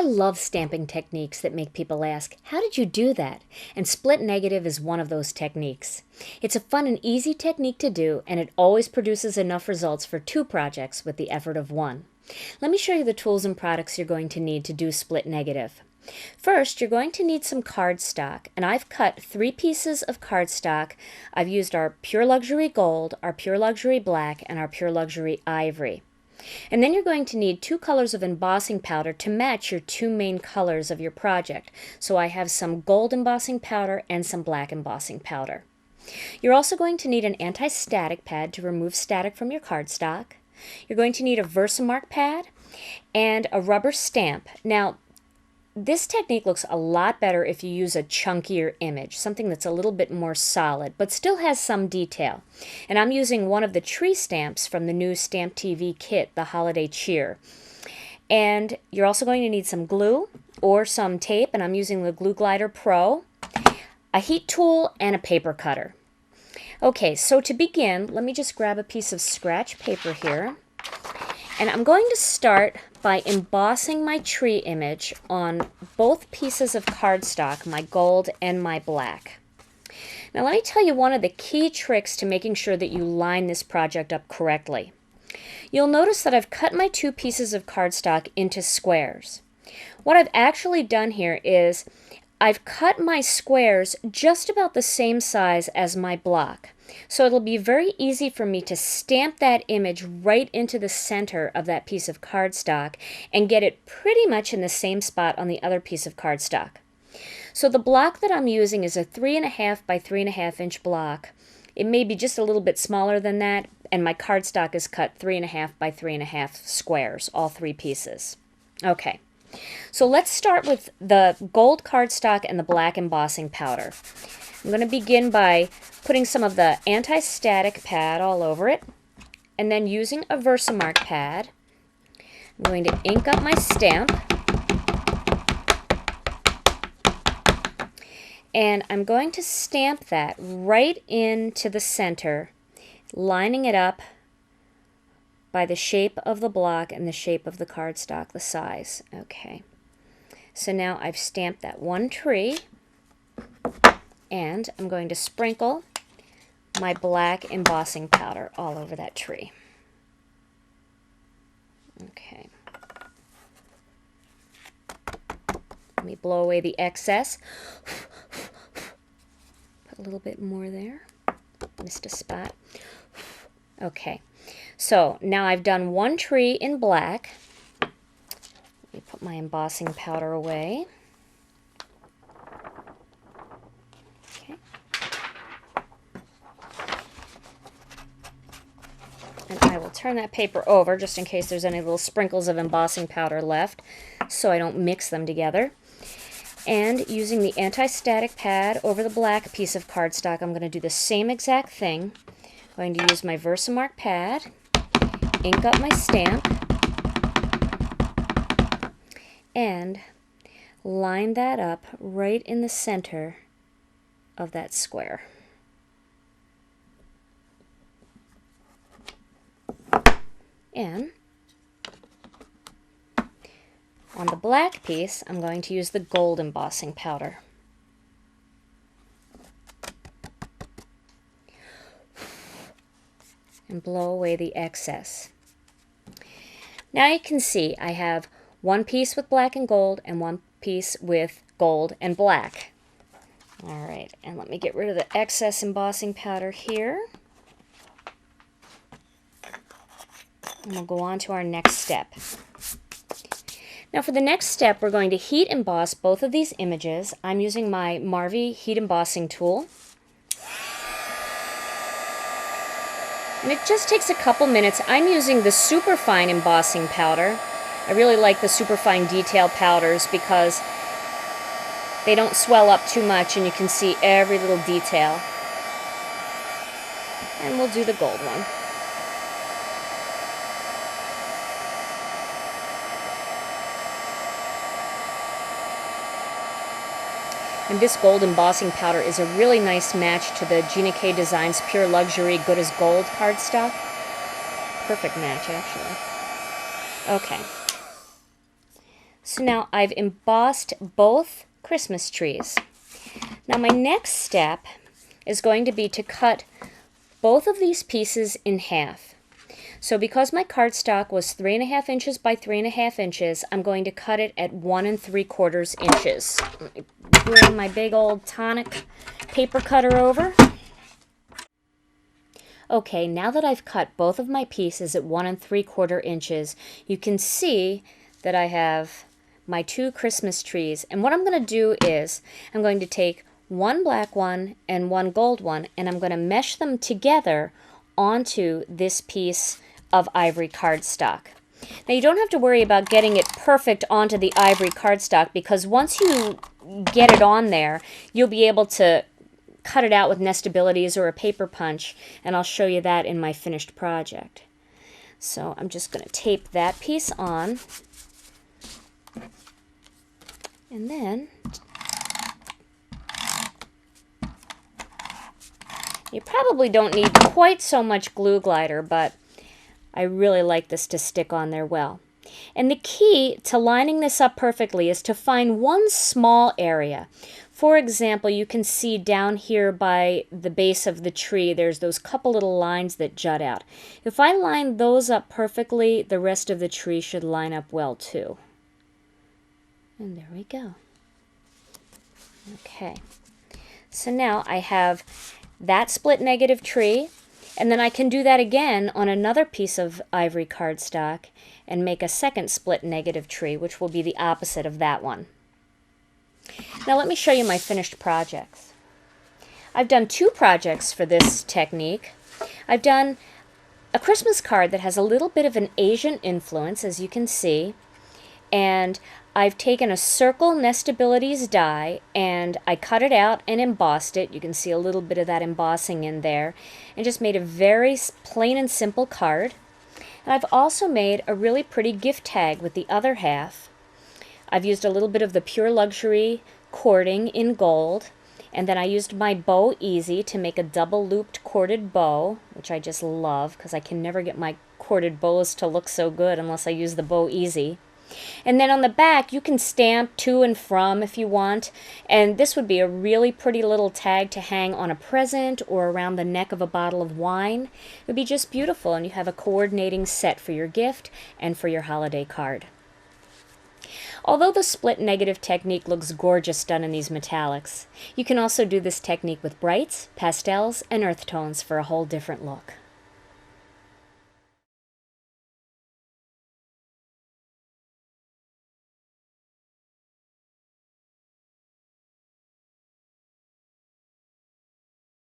love stamping techniques that make people ask, how did you do that? And split negative is one of those techniques. It's a fun and easy technique to do, and it always produces enough results for 2 projects with the effort of 1. Let me show you the tools and products you're going to need to do split negative. First, you're going to need some cardstock, and I've cut 3 pieces of cardstock. I've used our Pure Luxury Gold, our Pure Luxury Black, and our Pure Luxury Ivory. And then you're going to need 2 colors of embossing powder to match your 2 main colors of your project. So I have some gold embossing powder and some black embossing powder. You're also going to need an anti-static pad to remove static from your cardstock. You're going to need a Versamark pad and a rubber stamp. Now, this technique looks a lot better if you use a chunkier image, something that's a little bit more solid, but still has some detail. And I'm using one of the tree stamps from the new Stamp TV kit, the Holiday Cheer. And you're also going to need some glue or some tape, and I'm using the Glue Glider Pro, a heat tool, and a paper cutter. Okay, so to begin, let me just grab a piece of scratch paper here. And I'm going to start by embossing my tree image on both pieces of cardstock, my gold and my black. Now let me tell you one of the key tricks to making sure that you line this project up correctly. You'll notice that I've cut my 2 pieces of cardstock into squares. What I've actually done here is I've cut my squares just about the same size as my block. So it'll be very easy for me to stamp that image right into the center of that piece of cardstock and get it pretty much in the same spot on the other piece of cardstock. So the block that I'm using is a 3.5 by 3.5 inch block. It may be just a little bit smaller than that, and my cardstock is cut 3.5 by 3.5 squares, all 3 pieces. Okay. So let's start with the gold cardstock and the black embossing powder. I'm going to begin by putting some of the anti-static pad all over it, and then using a Versamark pad, I'm going to ink up my stamp, and I'm going to stamp that right into the center, lining it up by the shape of the block and the shape of the cardstock, the size. Okay, so now I've stamped that one tree, and I'm going to sprinkle my black embossing powder all over that tree. Okay. Let me blow away the excess. Put a little bit more there. Missed a spot. Okay. So now I've done one tree in black. Let me put my embossing powder away. Okay. And I will turn that paper over just in case there's any little sprinkles of embossing powder left so I don't mix them together. And using the anti-static pad over the black piece of cardstock, I'm going to do the same exact thing. I'm going to use my Versamark pad, ink up my stamp, and line that up right in the center of that square. And on the black piece, I'm going to use the gold embossing powder. And blow away the excess. Now you can see I have one piece with black and gold and one piece with gold and black. Alright, and let me get rid of the excess embossing powder here. And we'll go on to our next step. Now for the next step, we're going to heat emboss both of these images. I'm using my Marvy heat embossing tool. And it just takes a couple minutes. I'm using the superfine embossing powder. I really like the superfine detail powders because they don't swell up too much and you can see every little detail. And we'll do the gold one. And this gold embossing powder is a really nice match to the Gina K Designs Pure Luxury Good as Gold cardstock. Perfect match, actually. Okay. So now I've embossed both Christmas trees. Now my next step is going to be to cut both of these pieces in half. So because my cardstock was 3.5 inches by 3.5 inches, I'm going to cut it at 1 3/4 inches. Let me bring my big old tonic paper cutter over. Okay, now that I've cut both of my pieces at 1 3/4 inches, you can see that I have my 2 Christmas trees. And what I'm going to do is I'm going to take one black one and one gold one, and I'm going to mesh them together onto this piece of ivory cardstock. Now you don't have to worry about getting it perfect onto the ivory cardstock, because once you get it on there, you'll be able to cut it out with nestabilities or a paper punch, and I'll show you that in my finished project. So I'm just going to tape that piece on, and then you probably don't need quite so much glue glider, but I really like this to stick on there well. And the key to lining this up perfectly is to find one small area. For example, you can see down here by the base of the tree, there's those couple little lines that jut out. If I line those up perfectly, the rest of the tree should line up well too. And there we go. Okay, so now I have that split negative tree, and then I can do that again on another piece of ivory cardstock and make a second split negative tree, which will be the opposite of that one. Now let me show you my finished projects. I've done 2 projects for this technique. I've done a Christmas card that has a little bit of an Asian influence, as you can see, and I've taken a circle Nestabilities die and I cut it out and embossed it. You can see a little bit of that embossing in there, and just made a very plain and simple card. And I've also made a really pretty gift tag with the other half. I've used a little bit of the Pure Luxury cording in gold, and then I used my Bow Easy to make a double looped corded bow, which I just love because I can never get my corded bows to look so good unless I use the Bow Easy. And then on the back, you can stamp to and from if you want, and this would be a really pretty little tag to hang on a present or around the neck of a bottle of wine. It would be just beautiful, and you have a coordinating set for your gift and for your holiday card. Although the split negative technique looks gorgeous done in these metallics, you can also do this technique with brights, pastels, and earth tones for a whole different look.